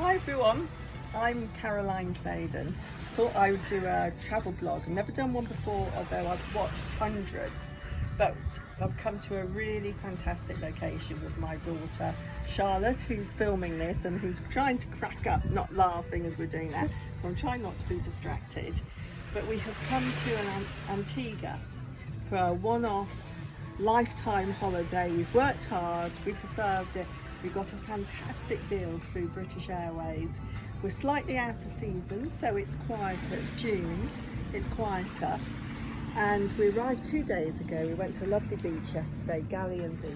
Hi everyone, I'm Caroline Claydon. Thought I would do a travel blog. I've never done one before, although I've watched hundreds, but I've come to a really fantastic location with my daughter Charlotte, who's filming this and who's trying to crack up, not laughing as we're doing that, so I'm trying not to be distracted. But we have come to an Antigua for a one-off lifetime holiday. We've worked hard, we've deserved it. We got a fantastic deal through British Airways. We're slightly out of season, so it's quieter. It's June, it's quieter. And we arrived 2 days ago. We went to a lovely beach yesterday, Galleon Beach.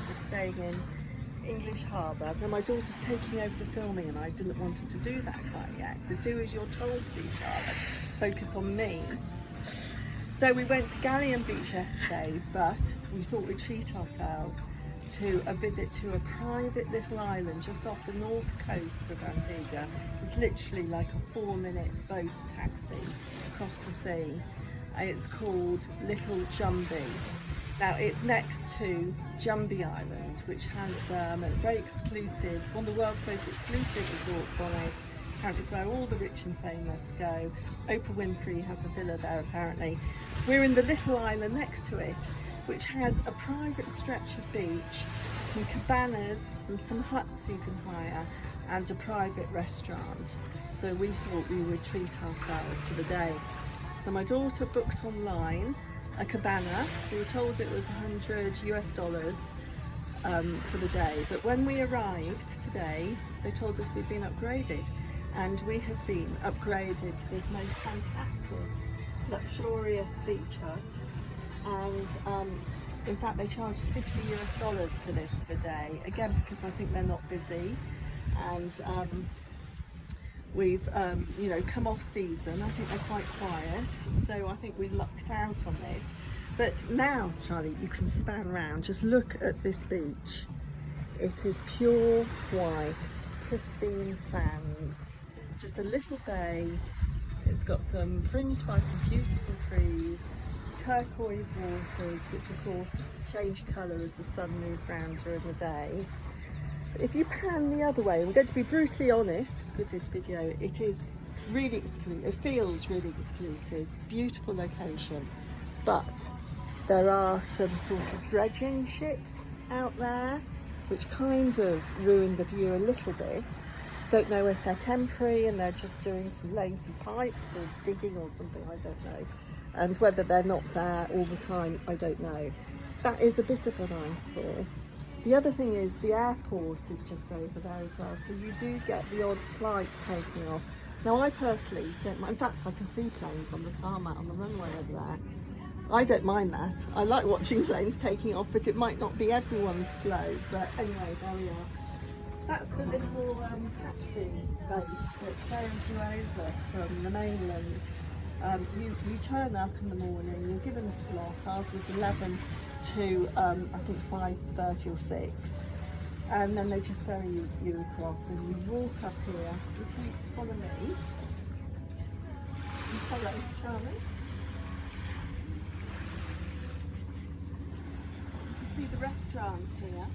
We're staying in English Harbour. Now my daughter's taking over the filming and I didn't want her to do that quite yet. So do as you're told, please, Charlotte. Focus on me. So we went to Galleon Beach yesterday, but we thought we'd treat ourselves to a visit to a private little island just off the north coast of Antigua. It's literally like a 4-minute boat taxi across the sea. It's called Little Jumby. Now it's next to Jumby Island, which has a very exclusive, one of the world's most exclusive resorts on it. Apparently it's where all the rich and famous go. Oprah Winfrey has a villa there apparently. We're in the little island next to it, which has a private stretch of beach, some cabanas and some huts you can hire, and a private restaurant. So we thought we would treat ourselves for the day. So my daughter booked online a cabana. We were told it was $100 for the day, but when we arrived today, they told us we'd been upgraded, and we have been upgraded to this most fantastic, luxurious beach hut. And in fact they charged $50 for this for the day, again because I think they're not busy, and we've come off season. I think they're quite quiet, so I think we lucked out on this. But now, Charlie, you can span round. Just look at this beach. It is pure white, pristine sands, just a little bay. It's got some fringed by some beautiful trees, turquoise waters, which of course change colour as the sun moves round during the day. But if you pan the other way, I'm going to be brutally honest with this video, it is really exclusive, it feels really exclusive, it's a beautiful location, but there are some sort of dredging ships out there which kind of ruin the view a little bit. Don't know if they're temporary and they're just laying some pipes or digging or something, I don't know. And whether they're not there all the time, I don't know. That is a bit of an eyesore. The other thing is the airport is just over there as well, so you do get the odd flight taking off. Now I personally don't mind, in fact I can see planes on the tarmac on the runway over there. I don't mind that. I like watching planes taking off, but it might not be everyone's flow. But anyway, there we are. That's the little taxi boat that carries you over from the mainland. You turn up in the morning, you're given a slot. Ours was 11 to I think 5:30 or 6, and then they just ferry you across, and you walk up here. If you follow me, you follow Charlie. You see the restaurant here.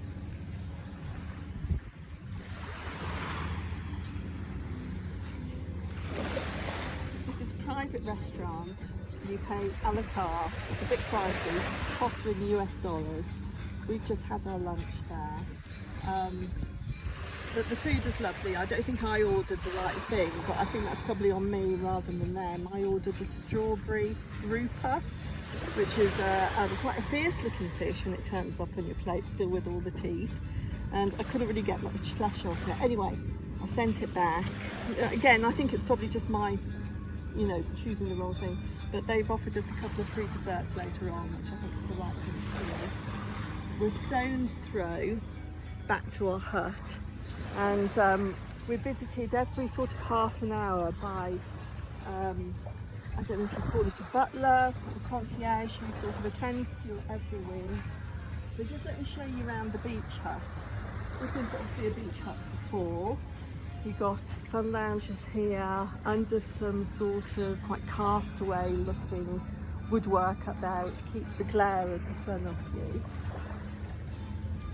Private restaurant, you pay a la carte. It's a bit pricey, costs in US dollars. We've just had our lunch there. But the food is lovely. I don't think I ordered the right thing, but I think that's probably on me rather than them. I ordered the strawberry grouper, which is quite a fierce looking fish when it turns up on your plate, still with all the teeth. And I couldn't really get much flesh off it. Anyway, I sent it back. Again, I think it's probably just my choosing the wrong thing, but they've offered us a couple of free desserts later on, which I think is the right thing to do. We're stone's throw back to our hut, and we're visited every sort of half an hour by, I don't know if you call it a butler, a concierge who sort of attends to your every whim. So just let me show you around the beach hut. This is obviously a beach hut for 4. You've got sun lounges here under some sort of quite castaway looking woodwork up there, which keeps the glare of the sun off you.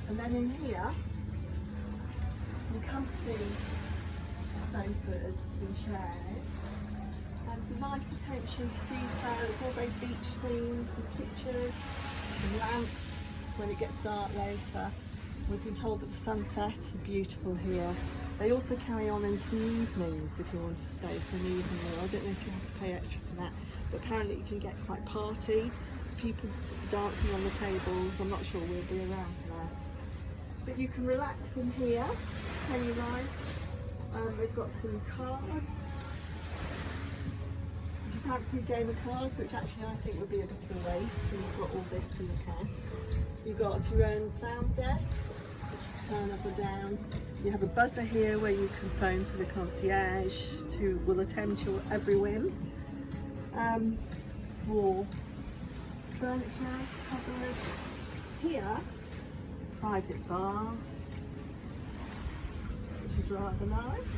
And then in here, some comfy sofas and chairs. And some nice attention to detail. It's all very beach themed, some pictures, some lamps when it gets dark later. We've been told that the sunsets are beautiful here. They also carry on into the evenings if you want to stay for an evening meal. I don't know if you have to pay extra for that, but apparently you can get quite party, people dancing on the tables. I'm not sure we'll be around for that. But you can relax in here, can you like? They've got some cards. If you fancy a game of cards, which actually I think would be a bit of a waste when you've got all this to look at. You've got your own sound deck, which you turn up or down. You have a buzzer here where you can phone for the concierge who will attend to your every whim. Small furniture, cupboard. Here, private bar, which is rather nice.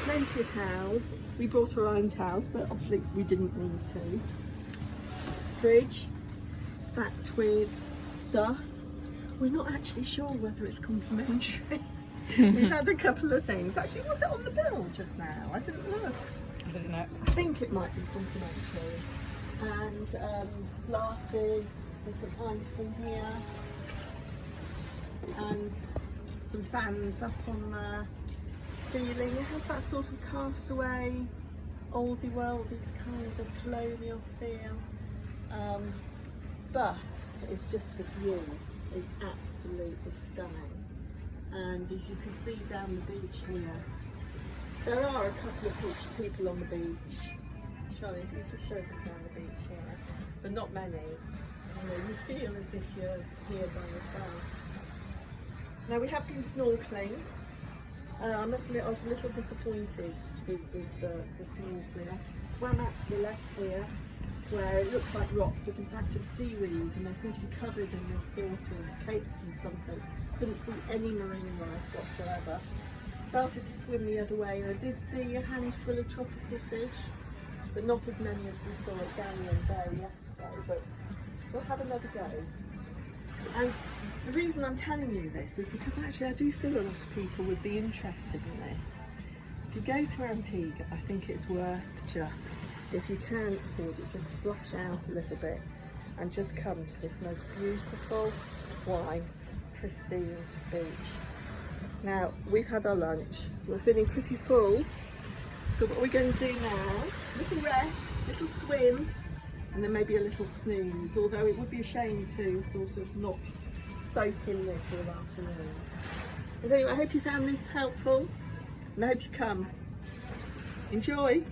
Plenty of towels. We brought our own towels, but obviously we didn't need to. Fridge, stacked with stuff. We're not actually sure whether it's complimentary. We've had a couple of things. Actually, was it on the bill just now? I didn't look. I don't know. I think it might be complimentary. And glasses, there's some ice in here. And some fans up on the ceiling. It has that sort of castaway, oldie worldy kind of colonial feel. But it's just the view is absolutely stunning. And as you can see down the beach here, there are a couple of people on the beach. Charlie, if you just show them down the beach here, but not many. You know, you feel as if you're here by yourself. Now we have been snorkeling. I must admit I was a little disappointed with the snorkeling. I swam out to the left here, where it looks like rocks, but in fact it's seaweed, and they seem to be covered in this sort of caked in something. Couldn't see any marine life whatsoever. Started to swim the other way, and I did see a handful of tropical fish, but not as many as we saw at Darien Bay yesterday, but we'll have another go. And the reason I'm telling you this is because actually I do feel a lot of people would be interested in this. If you go to Antigua, I think it's worth just, if you can afford it, just splash out a little bit and just come to this most beautiful, white, pristine beach. Now, we've had our lunch, we're feeling pretty full, so what we're going to do now, little rest, little swim, and then maybe a little snooze, although it would be a shame to sort of not soak in this all afternoon. But anyway, I hope you found this helpful, and I hope you come. Enjoy!